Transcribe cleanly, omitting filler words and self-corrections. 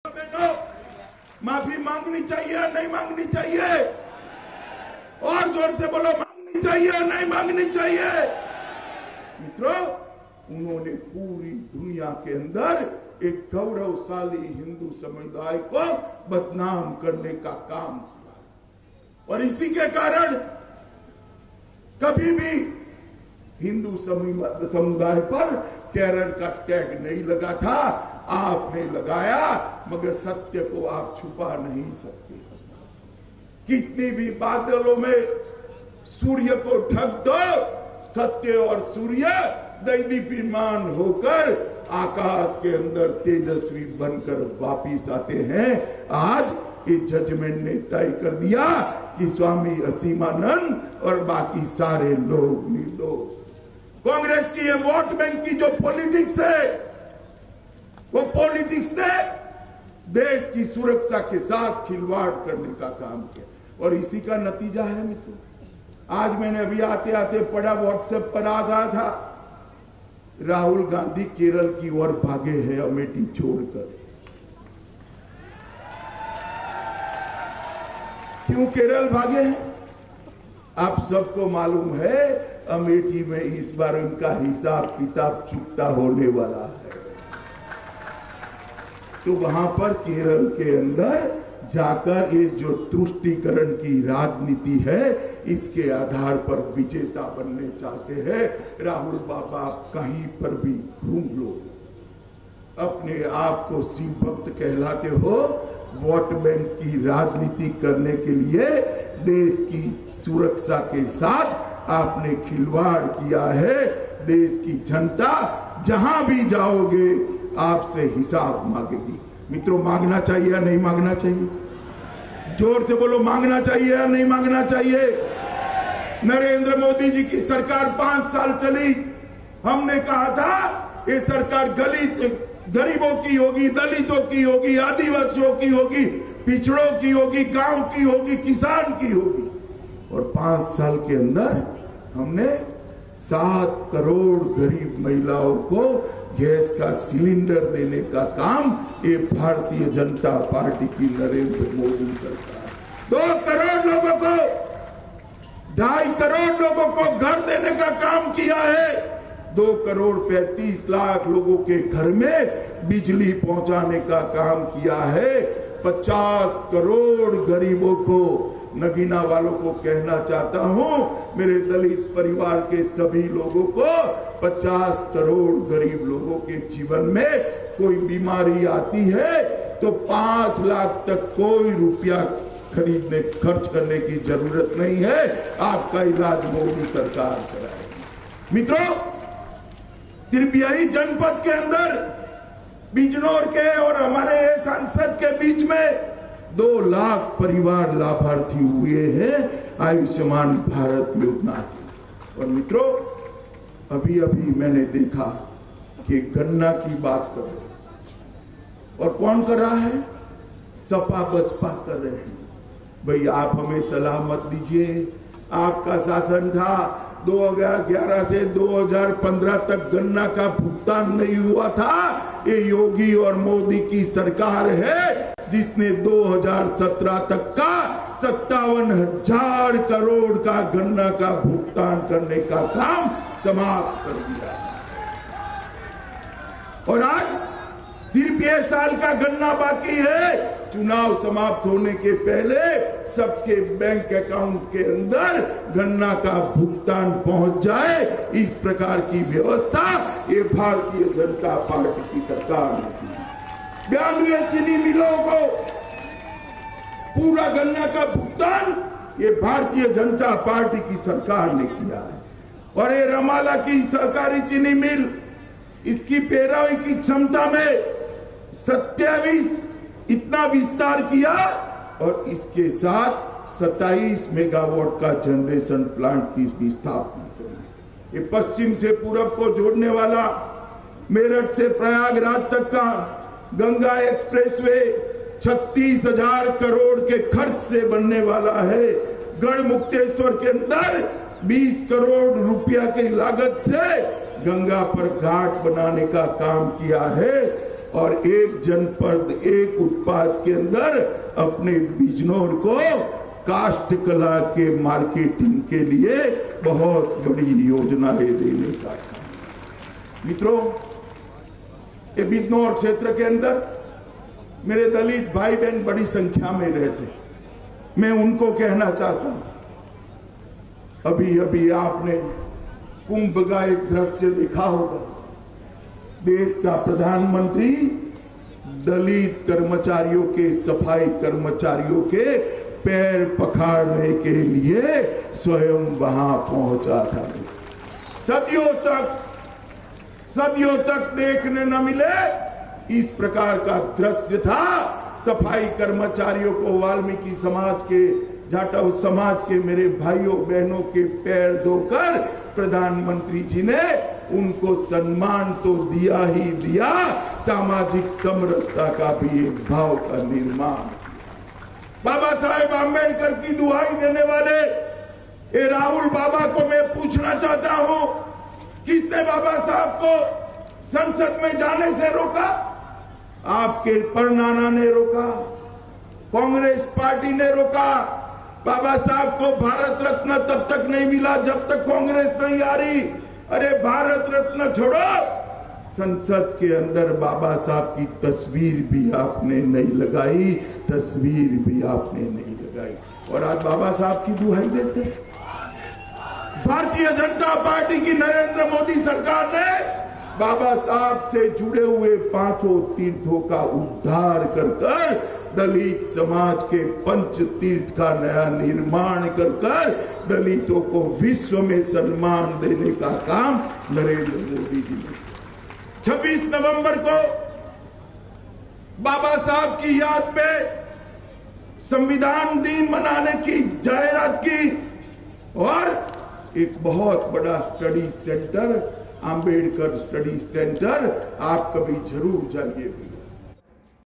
बहनों, माफी मांगनी चाहिए या नहीं मांगनी चाहिए? और जोर से बोलो, मांगनी चाहिए या नहीं मांगनी चाहिए? मित्रों, उन्होंने पूरी दुनिया के अंदर एक गौरवशाली हिंदू समुदाय को बदनाम करने का काम किया और इसी के कारण कभी भी हिंदू समुदाय पर टेरर का टैग नहीं लगा था। आपने लगाया, मगर सत्य को आप छुपा नहीं सकते। कितनी भी बादलों में सूर्य को ढक दो, सत्य और सूर्य दैदीप्यमान होकर आकाश के अंदर तेजस्वी बनकर वापिस आते हैं। आज ये जजमेंट ने तय कर दिया कि स्वामी असीमानंद और बाकी सारे लोग निर्दोष। कांग्रेस की ये वोट बैंक की जो पॉलिटिक्स है, वो पॉलिटिक्स ने देश की सुरक्षा के साथ खिलवाड़ करने का काम किया और इसी का नतीजा है मित्रों। आज मैंने अभी आते आते पढ़ा, व्हाट्सएप पर आ रहा था, राहुल गांधी केरल की ओर भागे हैं अमेठी छोड़कर। क्यों केरल भागे हैं? आप सबको मालूम है, अमेठी में इस बार उनका हिसाब किताब चुकता होने वाला है। तो वहां पर केरल के अंदर जाकर ये जो तुष्टीकरण की राजनीति है, इसके आधार पर विजेता बनने चाहते हैं। राहुल बाबा, कहीं पर भी घूम लो, अपने आप को शिव भक्त कहलाते हो, वोट बैंक की राजनीति करने के लिए देश की सुरक्षा के साथ आपने खिलवाड़ किया है। देश की जनता जहां भी जाओगे आपसे हिसाब मांगेगी। मित्रों, मांगना चाहिए या नहीं मांगना चाहिए? जोर से बोलो, मांगना चाहिए या नहीं मांगना चाहिए? नरेंद्र मोदी जी की सरकार 5 साल चली। हमने कहा था ये सरकार गरीबों की होगी, दलितों की होगी, आदिवासियों की होगी, पिछड़ों की होगी, गांव की होगी, किसान की होगी। और 5 साल के अंदर हमने 7 करोड़ गरीब महिलाओं को गैस का सिलेंडर देने का काम ये भारतीय जनता पार्टी की नरेंद्र मोदी सरकार, 2 करोड़ लोगों को, 2.5 करोड़ लोगों को घर देने का काम किया है। 2 करोड़ 35 लाख लोगों के घर में बिजली पहुंचाने का काम किया है। 50 करोड़ गरीबों को, नगीना वालों को कहना चाहता हूं, मेरे दलित परिवार के सभी लोगों को, 50 करोड़ गरीब लोगों के जीवन में कोई बीमारी आती है तो 5 लाख तक कोई रुपया खर्च करने की जरूरत नहीं है। आपका इलाज मोदी सरकार कराएगी। मित्रों, सिर्फ यही जनपद के अंदर बिजनौर के और हमारे सांसद के बीच में 2 लाख परिवार लाभार्थी हुए हैं आयुष्मान भारत योजना के। और मित्रों, अभी अभी मैंने देखा कि गन्ना की बात कर रहे, और कौन कर रहा है? सपा बसपा कर रहे हैं। भाई, आप हमें सलाह मत दीजिए। आपका शासन था, 2011 से 2015 तक गन्ना का भुगतान नहीं हुआ था। ये योगी और मोदी की सरकार है जिसने 2017 तक का 57,000 करोड़ का गन्ना का भुगतान करने का काम समाप्त कर दिया। और आज सिर्फ 1 साल का गन्ना बाकी है। चुनाव समाप्त होने के पहले सबके बैंक अकाउंट के अंदर गन्ना का भुगतान पहुंच जाए, इस प्रकार की व्यवस्था ये भारतीय जनता पार्टी की सरकार ने की। 92 चीनी मिलों को पूरा गन्ना का भुगतान ये भारतीय जनता पार्टी की सरकार ने किया है। और ये रमाला की सहकारी चीनी मिल, इसकी पेराई की क्षमता में 27 इतना विस्तार किया और इसके साथ 27 मेगावाट का जनरेशन प्लांट की भी स्थापना करी। ये पश्चिम से पूरब को जोड़ने वाला मेरठ से प्रयागराज तक का गंगा एक्सप्रेसवे 36,000 करोड़ के खर्च से बनने वाला है। गढ़मुक्तेश्वर के अंदर 20 करोड़ रुपया की लागत से गंगा पर घाट बनाने का काम किया है। और एक जनपद एक उत्पाद के अंदर अपने बिजनौर को काष्ठ कला के मार्केटिंग के लिए बहुत बड़ी योजनाएं देने का। मित्रों, ये बिजनौर क्षेत्र के अंदर मेरे दलित भाई बहन बड़ी संख्या में रहते, मैं उनको कहना चाहता हूं, अभी अभी आपने कुंभ का एक दृश्य देखा होगा। देश का प्रधानमंत्री दलित कर्मचारियों के, सफाई कर्मचारियों के पैर पखाड़ने के लिए स्वयं वहां पहुंचा था। सदियों तक देखने न मिले इस प्रकार का दृश्य था। सफाई कर्मचारियों को वाल्मीकि समाज के, जाटव समाज के मेरे भाइयों बहनों के पैर धोकर प्रधानमंत्री जी ने उनको सम्मान तो दिया ही दिया, सामाजिक समरसता का भी एक भाव का निर्माण। बाबा साहेब आम्बेडकर की दुहाई देने वाले ये राहुल बाबा को मैं पूछना चाहता हूं, किसने बाबा साहब को संसद में जाने से रोका? आपके परनाना ने रोका, कांग्रेस पार्टी ने रोका। बाबा साहब को भारत रत्न तब तक नहीं मिला जब तक कांग्रेस नहीं आ रही। अरे भारत रत्न छोड़ो, संसद के अंदर बाबा साहब की तस्वीर भी आपने नहीं लगाई, तस्वीर भी आपने नहीं लगाई, और आज बाबा साहब की दुहाई देते। भारतीय जनता पार्टी की नरेंद्र मोदी सरकार ने बाबा साहब से जुड़े हुए 5 तीर्थों का उद्धार कर दलित समाज के पंच तीर्थ का नया निर्माण कर दलितों को विश्व में सम्मान देने का काम नरेंद्र मोदी जी ने। 26 नवंबर को बाबा साहब की याद में संविधान दिन मनाने की जाहिरात की, और एक बहुत बड़ा study centre, Ambedkar study centre, आप कभी जरूर जाइए।